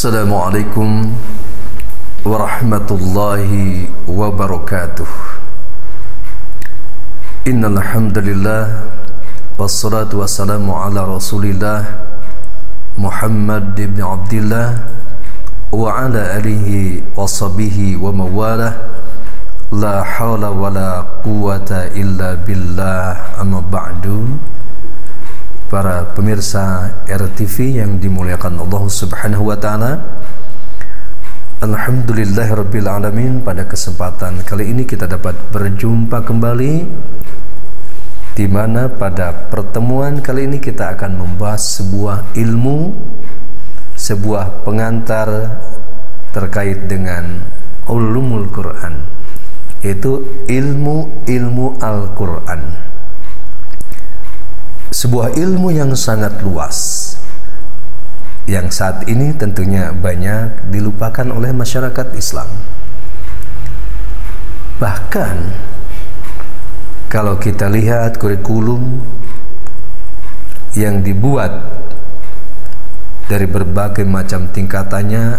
Assalamualaikum warahmatullahi wabarakatuh. Innal hamdalillah wassalatu wassalamu ala Rasulillah Muhammad ibn Abdillah wa ala alihi wa sahbihi wa mawalah. La haula wa la quwata illa billah, amma ba'du. Para pemirsa RTV yang dimuliakan Allah Subhanahu wa taala, alhamdulillahirabbil alamin. Pada kesempatan kali ini kita dapat berjumpa kembali, di mana pada pertemuan kali ini kita akan membahas sebuah ilmu, sebuah pengantar terkait dengan ulumul Quran, yaitu ilmu Al-Quran. Sebuah ilmu yang sangat luas, yang saat ini tentunya banyak dilupakan oleh masyarakat Islam. Bahkan kalau kita lihat kurikulum yang dibuat dari berbagai macam tingkatannya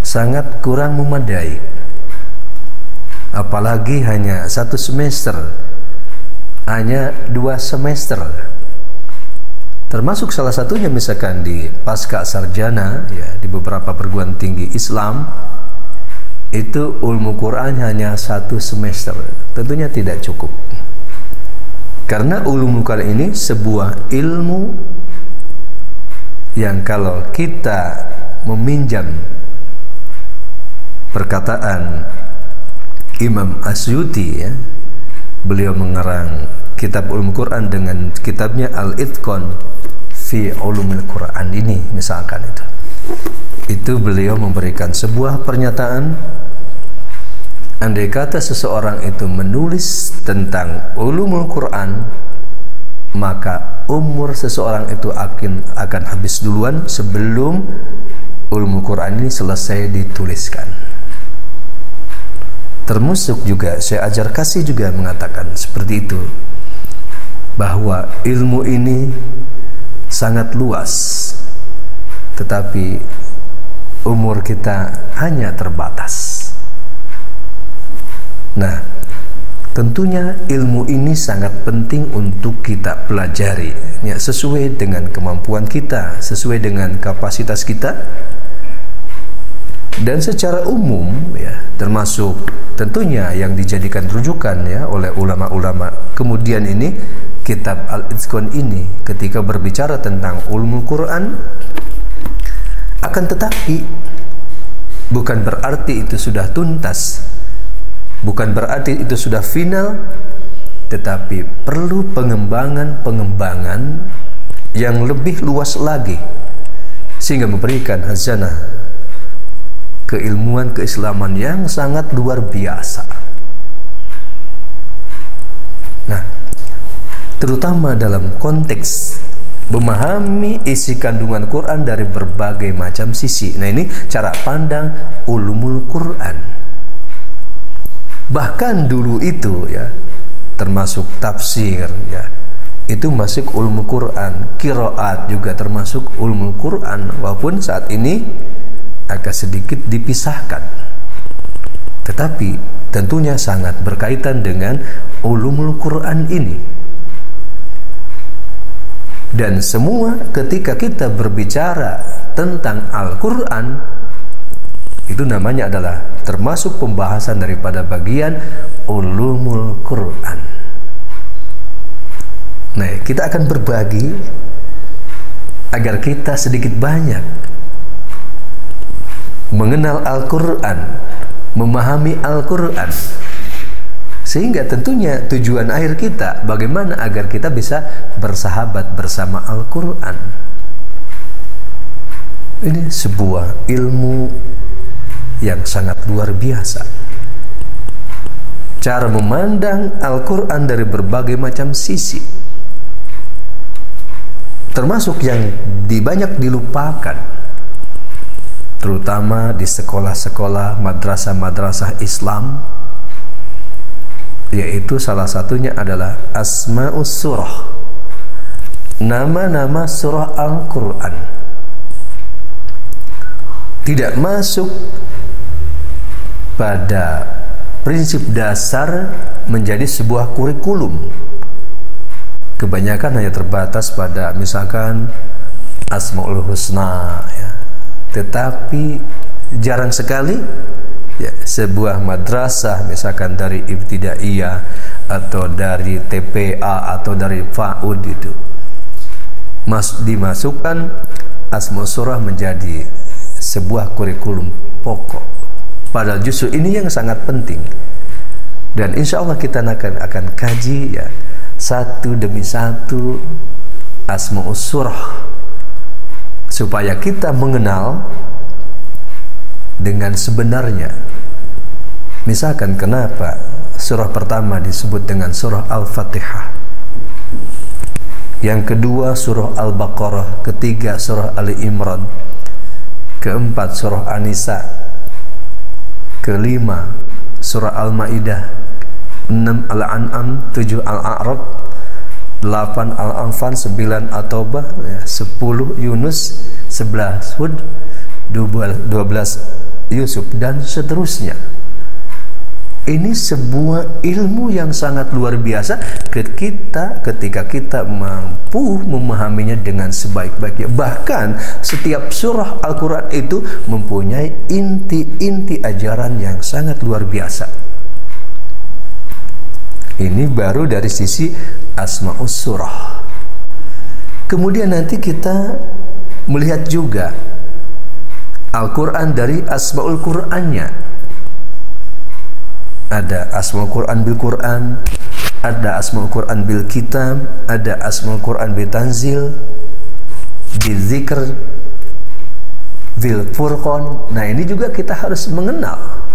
sangat kurang memadai. Apalagi hanya 1 semester, hanya 2 semester. Termasuk salah satunya misalkan di pasca sarjana, ya, di beberapa perguruan tinggi Islam itu ilmu Quran hanya 1 semester. Tentunya tidak cukup, karena ulumul Quran ini sebuah ilmu yang kalau kita meminjam perkataan Imam Asyuti, ya, beliau mengarang kitab ulumul Quran dengan kitabnya Al-Itqan fi ulumil Quran ini, misalkan itu beliau memberikan sebuah pernyataan, andai kata seseorang itu menulis tentang ulumul Quran, maka umur seseorang itu akan habis duluan sebelum ulumul Quran ini selesai dituliskan. Termasuk juga Syekh Ajar Kasih juga mengatakan seperti itu, bahwa ilmu ini sangat luas, tetapi umur kita hanya terbatas. Nah, tentunya ilmu ini sangat penting untuk kita pelajari, ya, sesuai dengan kemampuan kita, sesuai dengan kapasitas kita. Dan secara umum, ya, termasuk tentunya yang dijadikan rujukan, ya, oleh ulama-ulama kemudian ini, kitab Al-Itqan ini ketika berbicara tentang ulumul Quran. Akan tetapi bukan berarti itu sudah tuntas, bukan berarti itu sudah final, tetapi perlu pengembangan yang lebih luas lagi, sehingga memberikan khazanah keilmuan keislaman yang sangat luar biasa. Nah, terutama dalam konteks memahami isi kandungan Quran dari berbagai macam sisi. Nah, ini cara pandang ulumul Quran. Bahkan dulu itu, ya, termasuk tafsir, ya, itu masuk ulumul Quran. Qiraat juga termasuk ulumul Quran, walaupun saat ini agak sedikit dipisahkan, tetapi tentunya sangat berkaitan dengan ulumul Quran ini. Dan semua ketika kita berbicara tentang Al-Quran, itu namanya adalah termasuk pembahasan daripada bagian ulumul Quran. Nah, kita akan berbagi agar kita sedikit banyak mengenal Al-Quran, memahami Al-Quran, sehingga tentunya tujuan akhir kita bagaimana agar kita bisa bersahabat bersama Al-Quran. Ini sebuah ilmu yang sangat luar biasa. Cara memandang Al-Quran dari berbagai macam sisi, termasuk yang banyak dilupakan, terutama di sekolah-sekolah, madrasah-madrasah Islam, yaitu salah satunya adalah Asma'us Surah, nama-nama surah Al-Quran. tidak masuk pada prinsip dasar menjadi sebuah kurikulum. Kebanyakan hanya terbatas pada misalkan Asmaul Husna, ya. Tetapi jarang sekali ya, sebuah madrasah misalkan dari Ibtidaiyah atau dari TPA atau dari FAUD itu dimasukkan Asmaul Surah menjadi sebuah kurikulum pokok. Padahal justru ini yang sangat penting. Dan insya Allah kita akan kaji ya satu demi satu Asmaul Surah, supaya kita mengenal dengan sebenarnya. Misalkan kenapa surah pertama disebut dengan surah Al-Fatihah, yang kedua surah Al-Baqarah, ketiga surah Ali Imran, keempat surah An-Nisa, kelima surah Al-Maidah, 6 Al-An'am, 7 Al-A'raf, 8 Al-Anfal, 9 At-Taubah, 10 Yunus, 11 Hud, 12 Yusuf, dan seterusnya. Ini sebuah ilmu yang sangat luar biasa ketika kita mampu memahaminya dengan sebaik-baiknya. Bahkan setiap surah Al-Quran itu mempunyai inti-inti ajaran yang sangat luar biasa. Ini baru dari sisi Asmaul Surah. Kemudian nanti kita melihat juga Al-Quran dari Asmaul Qurannya. Ada Asmaul Quran bil Quran, ada Asmaul Quran bil Kitab, ada Asmaul Quran bil Tanzil, bil Zikr, bil Furqan. Nah, ini juga kita harus mengenal.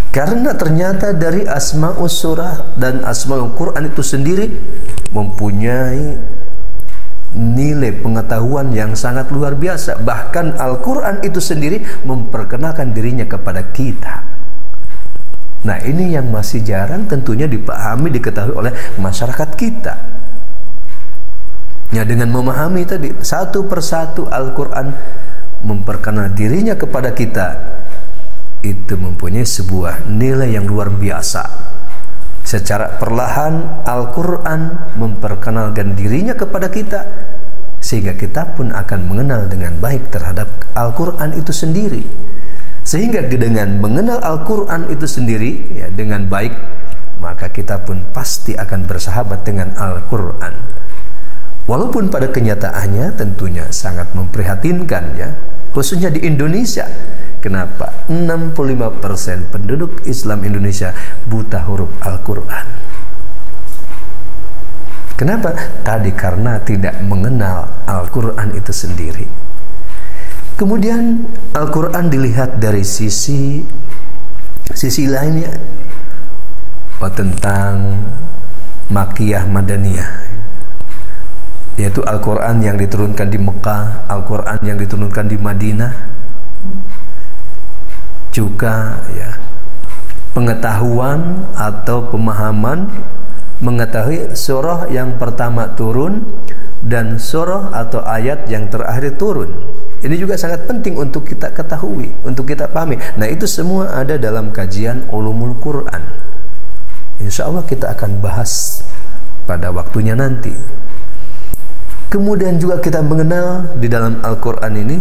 Karena ternyata dari Asmaul Surah dan Asmaul Quran itu sendiri mempunyai nilai pengetahuan yang sangat luar biasa. Bahkan Al-Quran itu sendiri memperkenalkan dirinya kepada kita. Nah, ini yang masih jarang tentunya dipahami, diketahui oleh masyarakat kita. Ya, dengan memahami tadi satu persatu Al-Quran memperkenal dirinya kepada kita, itu mempunyai sebuah nilai yang luar biasa. Secara perlahan Al-Quran memperkenalkan dirinya kepada kita, sehingga kita pun akan mengenal dengan baik terhadap Al-Quran itu sendiri. Sehingga dengan mengenal Al-Quran itu sendiri ya, dengan baik, maka kita pun pasti akan bersahabat dengan Al-Quran. Walaupun pada kenyataannya tentunya sangat memprihatinkan ya, khususnya di Indonesia. Kenapa? 65% penduduk Islam Indonesia buta huruf Al-Quran. Kenapa? Tadi karena tidak mengenal Al-Quran itu sendiri. Kemudian Al-Quran dilihat dari sisi lainnya, tentang Makkiyah Madaniyah, yaitu Al-Quran yang diturunkan di Mekah, Al-Quran yang diturunkan di Madinah. Juga ya, pengetahuan atau pemahaman mengetahui surah yang pertama turun dan surah atau ayat yang terakhir turun. Ini juga sangat penting untuk kita ketahui, untuk kita pahami. Nah, itu semua ada dalam kajian Ulumul Quran. Insya Allah kita akan bahas pada waktunya nanti. Kemudian juga kita mengenal di dalam Al-Quran ini,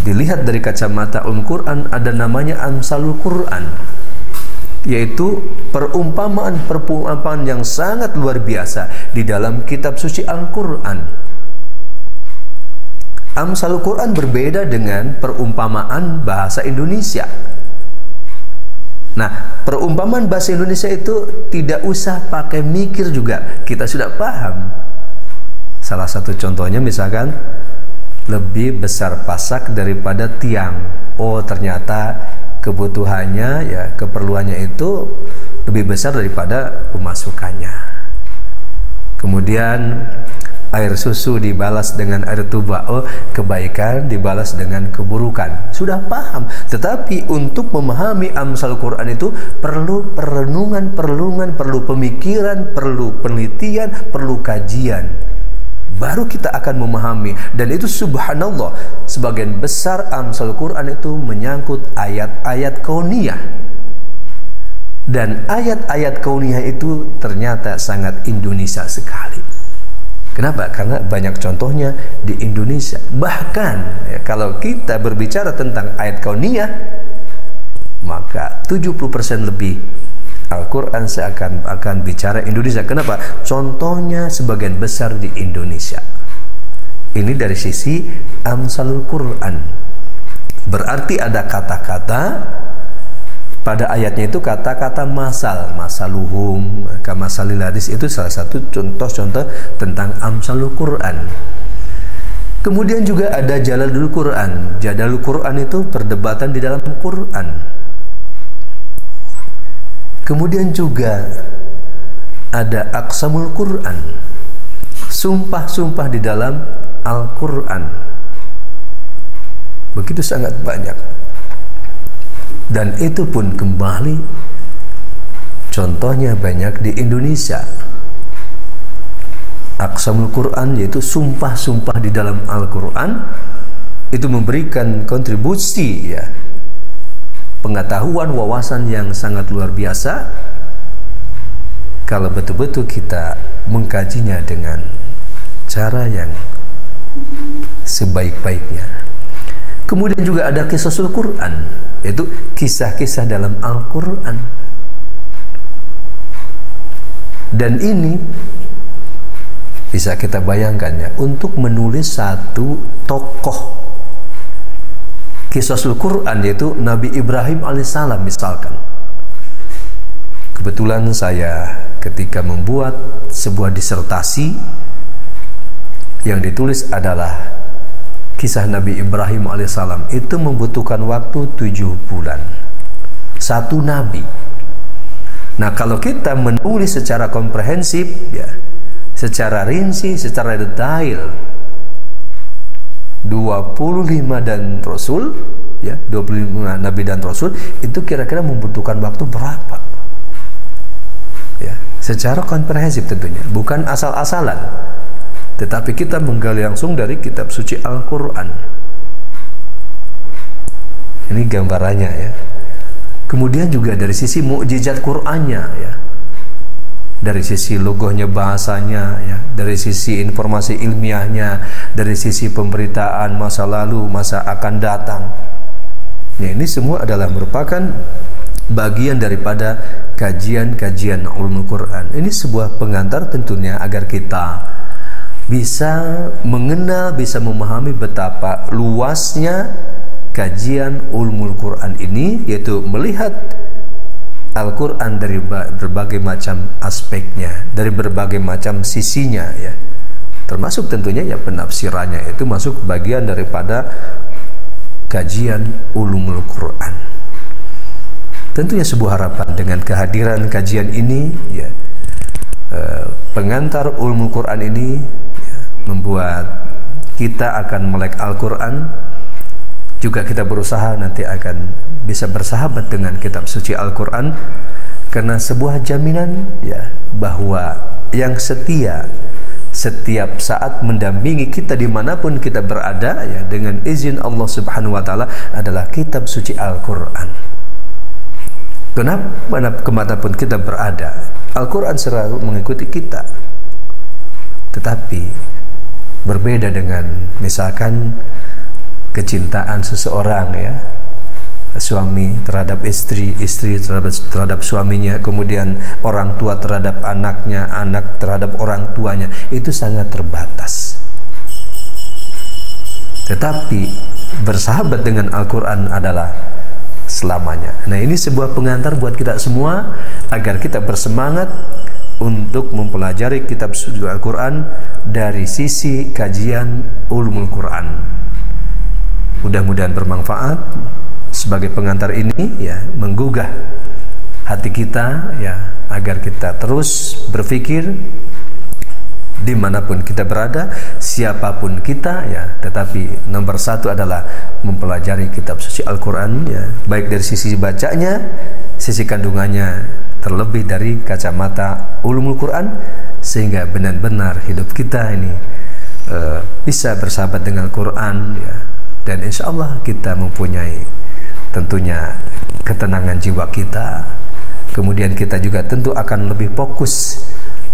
dilihat dari kacamata Quran, ada namanya Amsalul Quran, yaitu perumpamaan yang sangat luar biasa di dalam kitab suci Al-Quran. Amsalul Quran berbeda dengan perumpamaan bahasa Indonesia. Nah, perumpamaan bahasa Indonesia itu tidak usah pakai mikir juga, kita sudah paham. Salah satu contohnya misalkan, lebih besar pasak daripada tiang. Oh, ternyata kebutuhannya ya, keperluannya itu lebih besar daripada pemasukannya. Kemudian air susu dibalas dengan air tuba. Oh, kebaikan dibalas dengan keburukan. Sudah paham. Tetapi untuk memahami Amsal Quran itu perlu perenungan, perlu pemikiran, perlu penelitian, perlu kajian. baru kita akan memahami. Dan itu subhanallah, sebagian besar Amsal Quran itu menyangkut ayat-ayat kauniyah. Dan ayat-ayat kauniyah itu ternyata sangat Indonesia sekali. Kenapa? Karena banyak contohnya di Indonesia. Bahkan ya, kalau kita berbicara tentang ayat kauniyah, maka 70% lebih Al-Quran akan bicara Indonesia. Kenapa? Contohnya sebagian besar di Indonesia. Ini dari sisi Amsalul Quran. Berarti ada kata-kata pada ayatnya itu, kata-kata masaluhum, kamasalil hadis, itu salah satu contoh-contoh tentang Amsalul Quran. Kemudian juga ada Jalalul Quran. Jalalul Quran itu perdebatan di dalam Quran. Kemudian juga ada Aqsamul Quran, sumpah-sumpah di dalam Al-Quran. Begitu sangat banyak. Dan itu pun kembali contohnya banyak di Indonesia. Aqsamul Quran, yaitu sumpah-sumpah di dalam Al-Quran, itu memberikan kontribusi ya, pengetahuan, wawasan yang sangat luar biasa kalau betul-betul kita mengkajinya dengan cara yang sebaik-baiknya. Kemudian juga ada Qisasul Quran, yaitu kisah-kisah dalam Al-Quran. Dan ini bisa kita bayangkan ya, untuk menulis satu tokoh Qisasul Quran, yaitu Nabi Ibrahim alaihissalam misalkan. Kebetulan saya ketika membuat sebuah disertasi yang ditulis adalah kisah Nabi Ibrahim alaihissalam, itu membutuhkan waktu 7 bulan. Satu nabi. Nah, kalau kita menulis secara komprehensif ya, secara rinci, secara detail, 25 dan Rasul ya, 25 Nabi dan Rasul, itu kira-kira membutuhkan waktu berapa ya, secara komprehensif tentunya, bukan asal-asalan, tetapi kita menggali langsung dari kitab suci Al-Quran. Ini gambarannya ya. Kemudian juga dari sisi mukjizat Qur'annya ya, dari sisi logohnya, bahasanya ya, dari sisi informasi ilmiahnya, dari sisi pemberitaan masa lalu, masa akan datang ya, ini semua adalah merupakan bagian daripada kajian-kajian ulumul Quran. Ini sebuah pengantar tentunya agar kita bisa mengenal, bisa memahami betapa luasnya kajian ulumul Quran ini, yaitu melihat Al-Quran dari berbagai macam aspeknya, dari berbagai macam sisinya ya, termasuk tentunya ya penafsirannya, itu masuk bagian daripada kajian ulumul Quran. Tentunya sebuah harapan dengan kehadiran kajian ini ya, pengantar ulumul Quran ini ya, membuat kita akan melek Al-Quran. Juga kita berusaha nanti akan bisa bersahabat dengan kitab suci Al-Quran, karena sebuah jaminan ya, bahwa yang setia setiap saat mendampingi kita dimanapun kita berada ya, dengan izin Allah Subhanahu wa Ta'ala, adalah kitab suci Al-Quran. Kemanapun kita berada, Al-Quran selalu mengikuti kita. Tetapi berbeda dengan misalkan kecintaan seseorang ya, suami terhadap istri, istri terhadap suaminya, kemudian orang tua terhadap anaknya, anak terhadap orang tuanya, itu sangat terbatas. Tetapi bersahabat dengan Al-Quran adalah selamanya. Nah, ini sebuah pengantar buat kita semua agar kita bersemangat untuk mempelajari kitab suci Al-Quran dari sisi kajian ulumul Quran. Mudah-mudahan bermanfaat. Sebagai pengantar ini ya, menggugah hati kita ya, agar kita terus berpikir dimanapun kita berada, siapapun kita ya, tetapi nomor satu adalah mempelajari kitab suci Al-Quran ya, baik dari sisi bacanya, sisi kandungannya, terlebih dari kacamata ulumul Quran, sehingga benar-benar hidup kita ini bisa bersahabat dengan Quran ya. Dan insya Allah kita mempunyai tentunya ketenangan jiwa kita. Kemudian kita juga tentu akan lebih fokus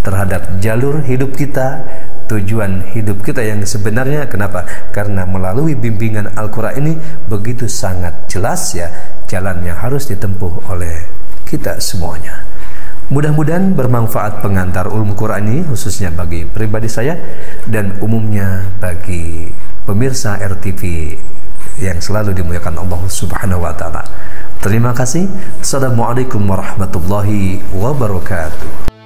terhadap jalur hidup kita, tujuan hidup kita yang sebenarnya. Kenapa? Karena melalui bimbingan Al-Quran ini begitu sangat jelas ya jalan yang harus ditempuh oleh kita semuanya. Mudah-mudahan bermanfaat pengantar ulum Quran ini, khususnya bagi pribadi saya dan umumnya bagi pemirsa RTV yang selalu dimuliakan Allah Subhanahu wa Ta'ala. Terima kasih. Assalamualaikum warahmatullahi wabarakatuh.